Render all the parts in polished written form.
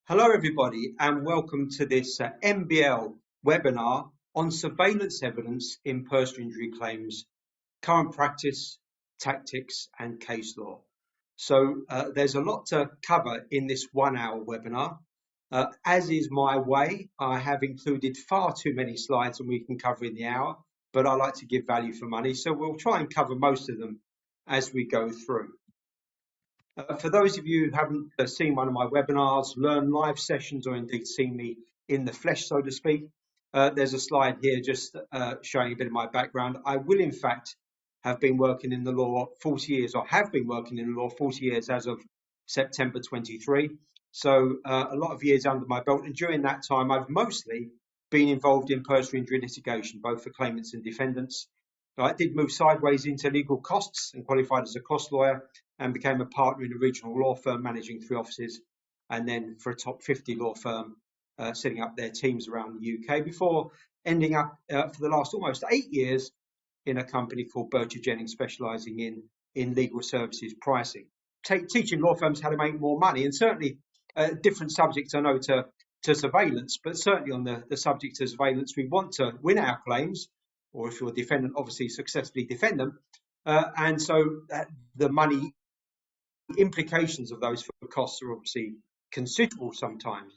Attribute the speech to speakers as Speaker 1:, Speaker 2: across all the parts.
Speaker 1: Hello, everybody, and welcome to this MBL webinar on surveillance evidence in personal injury claims, current practice, tactics, and case law. So there's a lot to cover in this 1 hour webinar. As is my way, I have included far too many slides than we can cover in the hour, but I like to give value for money, so we'll try and cover most of them as we go through. For those of you who haven't seen one of my webinars, learn live sessions, or indeed seen me in the flesh, so to speak, there's a slide here just showing a bit of my background. I will, in fact, have been working in the law 40 years, or have been working in the law 40 years as of September 23. So a lot of years under my belt. And during that time, I've mostly been involved in personal injury litigation, both for claimants and defendants. I did move sideways into legal costs and qualified as a cost lawyer, and became a partner in a regional law firm managing 3 offices, and then for a top 50 law firm, setting up their teams around the UK, before ending up for the last almost 8 years in a company called Bircher Jennings, specialising in legal services pricing, teaching law firms how to make more money. And certainly different subjects, I know, to surveillance, but certainly on the subject of surveillance, we want to win our claims, or if you're a defendant, obviously successfully defend them. And so the money implications of those for costs are obviously considerable sometimes.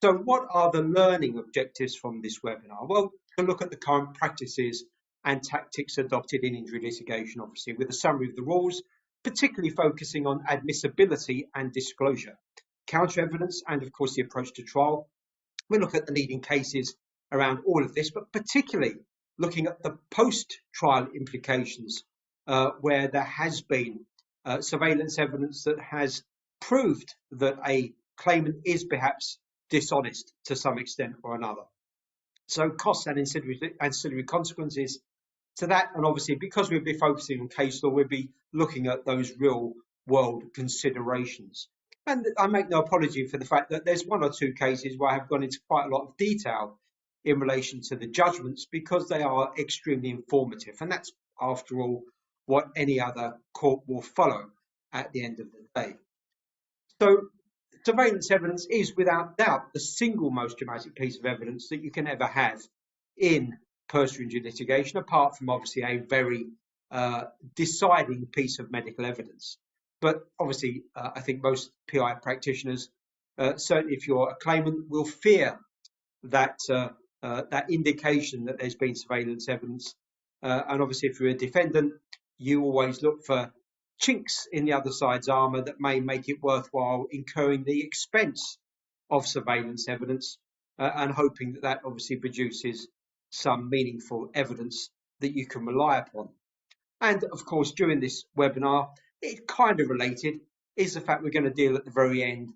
Speaker 1: So what are the learning objectives from this webinar? Well, to look at the current practices and tactics adopted in injury litigation, obviously, with a summary of the rules, particularly focusing on admissibility and disclosure, counter evidence, and of course the approach to trial. We'll look at the leading cases around all of this, but particularly looking at the post-trial implications, where there has been surveillance evidence that has proved that a claimant is perhaps dishonest to some extent or another. So costs and ancillary consequences to that, and obviously because we'll be focusing on case law, we'll be looking at those real world considerations. And I make no apology for the fact that there's 1 or 2 cases where I have gone into quite a lot of detail in relation to the judgments, because they are extremely informative, and that's, after all, what any other court will follow at the end of the day. So surveillance evidence is without doubt the single most dramatic piece of evidence that you can ever have in personal injury litigation, apart from obviously a very deciding piece of medical evidence. But obviously, I think most PI practitioners, certainly if you're a claimant, will fear that that indication that there's been surveillance evidence. And obviously, if you're a defendant, you always look for chinks in the other side's armour that may make it worthwhile incurring the expense of surveillance evidence, and hoping that that obviously produces some meaningful evidence that you can rely upon. And of course, during this webinar, it's kind of related, is the fact we're going to deal at the very end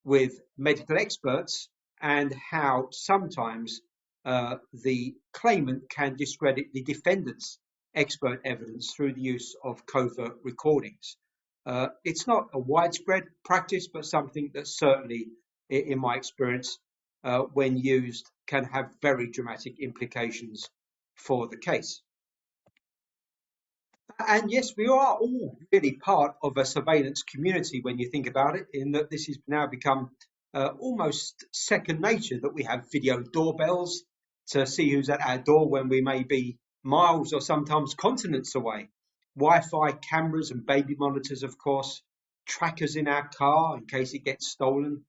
Speaker 1: with medical experts and how sometimes the claimant can discredit the defendant's expert evidence through the use of covert recordings. It's not a widespread practice, but something that certainly, in my experience, when used, can have very dramatic implications for the case. And yes, we are all really part of a surveillance community when you think about it, in that this has now become almost second nature, that we have video doorbells to see who's at our door when we may be miles or sometimes continents away, Wi-Fi cameras and baby monitors, of course, trackers in our car in case it gets stolen,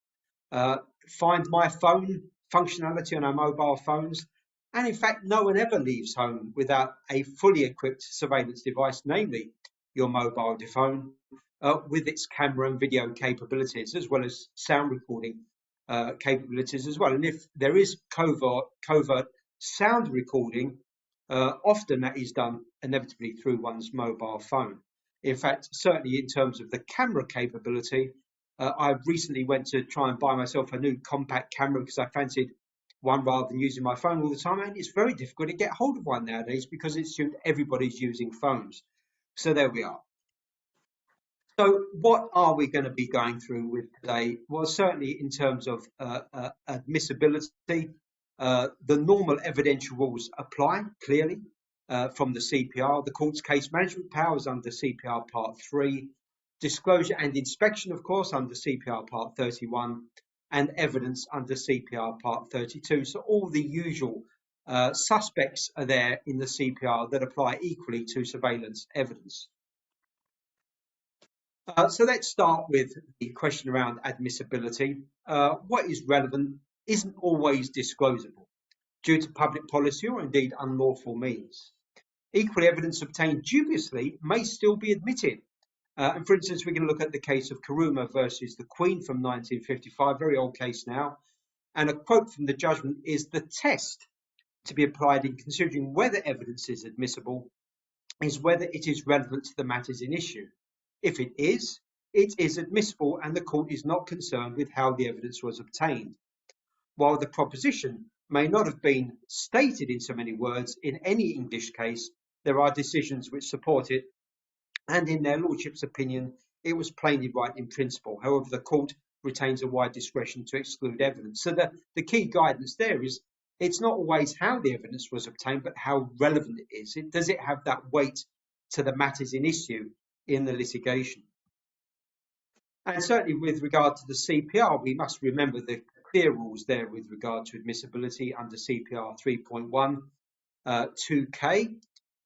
Speaker 1: find my phone functionality on our mobile phones. And in fact, no one ever leaves home without a fully equipped surveillance device, namely your mobile phone, with its camera and video capabilities, as well as sound recording capabilities as well. And if there is covert sound recording, often that is done inevitably through one's mobile phone. In fact, certainly in terms of the camera capability, I recently went to try and buy myself a new compact camera because I fancied one rather than using my phone all the time, and it's very difficult to get hold of one nowadays because it's assumed everybody's using phones. So there we are. So what are we going to be going through with today? Well, certainly in terms of admissibility, the normal evidential rules apply clearly from the CPR. The court's case management powers under CPR Part 3, disclosure and inspection, of course, under CPR Part 31, and evidence under CPR Part 32. So all the usual suspects are there in the CPR that apply equally to surveillance evidence. So let's start with the question around admissibility. What is relevant isn't always disclosable due to public policy or indeed unlawful means. Equally, evidence obtained dubiously may still be admitted. And for instance, we're going to look at the case of Kuruma versus the Queen from 1955, very old case now. And a quote from the judgment is, "The test to be applied in considering whether evidence is admissible is whether it is relevant to the matters in issue. If it is admissible and the court is not concerned with how the evidence was obtained." While the proposition may not have been stated in so many words in any English case, there are decisions which support it, and in their lordship's opinion, it was plainly right in principle. However, the court retains a wide discretion to exclude evidence. So the key guidance there is, it's not always how the evidence was obtained, but how relevant it is. Does it have that weight to the matters in issue in the litigation? And certainly with regard to the CPR, we must remember the clear rules there with regard to admissibility under CPR 3.1 2K.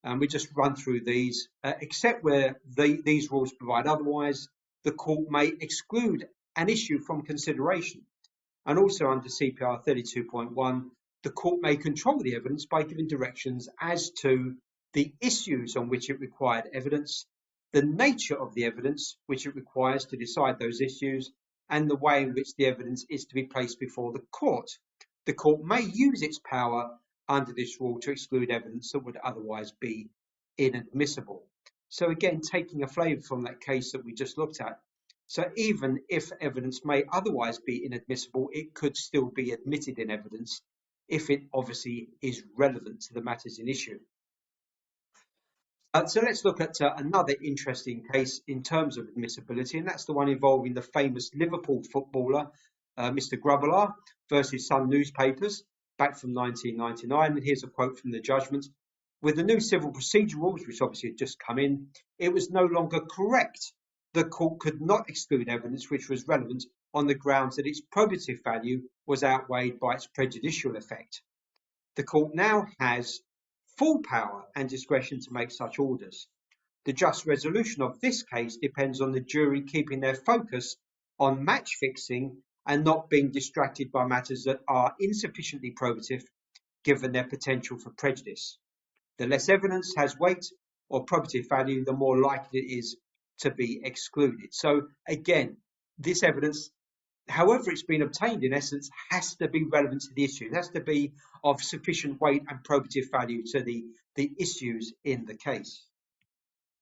Speaker 1: And we just run through these, except where these rules provide otherwise, the court may exclude an issue from consideration. And also under CPR 32.1, the court may control the evidence by giving directions as to the issues on which it required evidence, the nature of the evidence which it requires to decide those issues, and the way in which the evidence is to be placed before the court. The court may use its power under this rule to exclude evidence that would otherwise be inadmissible. So again, taking a flavour from that case that we just looked at. So even if evidence may otherwise be inadmissible, it could still be admitted in evidence if it obviously is relevant to the matters in issue. So let's look at another interesting case in terms of admissibility, and that's the one involving the famous Liverpool footballer, Mr. Grobbelaar versus Sun newspapers, back from 1999. And here's a quote from the judgment. "With the new civil procedure rules, which obviously had just come in, it was no longer correct. The court could not exclude evidence which was relevant on the grounds that its probative value was outweighed by its prejudicial effect. The court now has full power and discretion to make such orders. The just resolution of this case depends on the jury keeping their focus on match fixing and not being distracted by matters that are insufficiently probative given their potential for prejudice. The less evidence has weight or probative value, the more likely it is to be excluded." So again, this evidence, however it's been obtained, in essence, has to be relevant to the issue. It has to be of sufficient weight and probative value to the issues in the case.